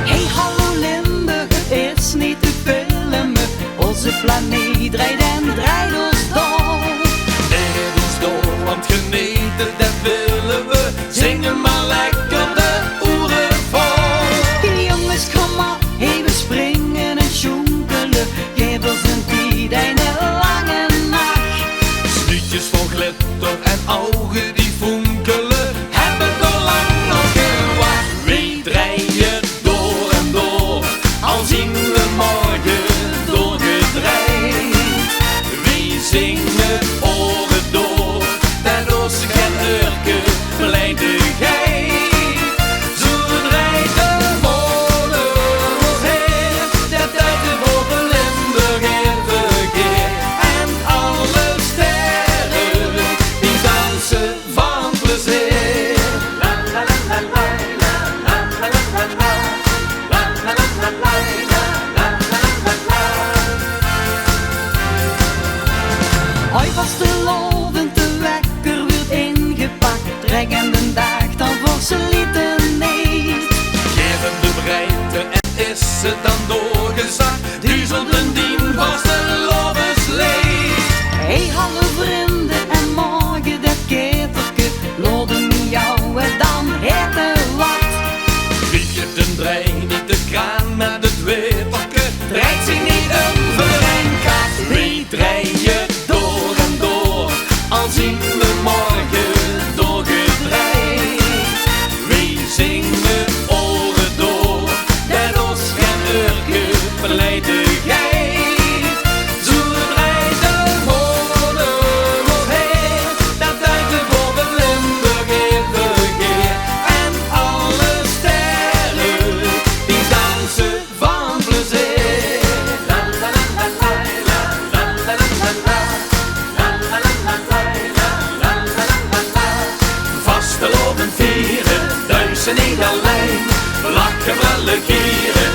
Hey hallo Limburg, het is niet te filmen. Onze planeet draait en draait ons door. Draait ons door, want genieten dat willen we. Zingen maar lekker de oeren vol. Jongens kom maar, hey we springen en sjonkelen. Geef ons een tijd en een lange nacht. Snuitjes van glitter en ogen die fonkelen, hebben er lang nog gewacht. Wie draaien door en door, al zien we morgen doorgedraaid. Wie zingen oren door, dat ons geen urke blijdigheid. Zo draait de molen ons heen, dat uit de boven Limburg in verkeer. En alle sterren die dansen van plezier. La la la la la la la la la la la la la la la la la la. Hoi vastelovend, de wekker wordt ingepakt. Trekken de dag dan voor ze lieten niet. Geven de breedte en is het dan doorgezakt. Duizenden dien vastelovensleed. Hey hallo vrienden en morgen dat keterke. Loden jou en dan heet er wat. Wie geeft een draai, niet de kraan met het weerpakken. Draait zich niet een verrenkaart. Wie draaien door en door, al zien we morgen doorgedraaid. Wie zingen oren door, dat ons geen urke verleidigheid. Zo draait de molen ons heen, dat uit de boven Limburg in verkeer. En alle sterren die dansen van plezier. La la la la la la la la la la la la la la la la la. Vastelovend vieren, duizend niet alleen. Lachen, brullen, gieren,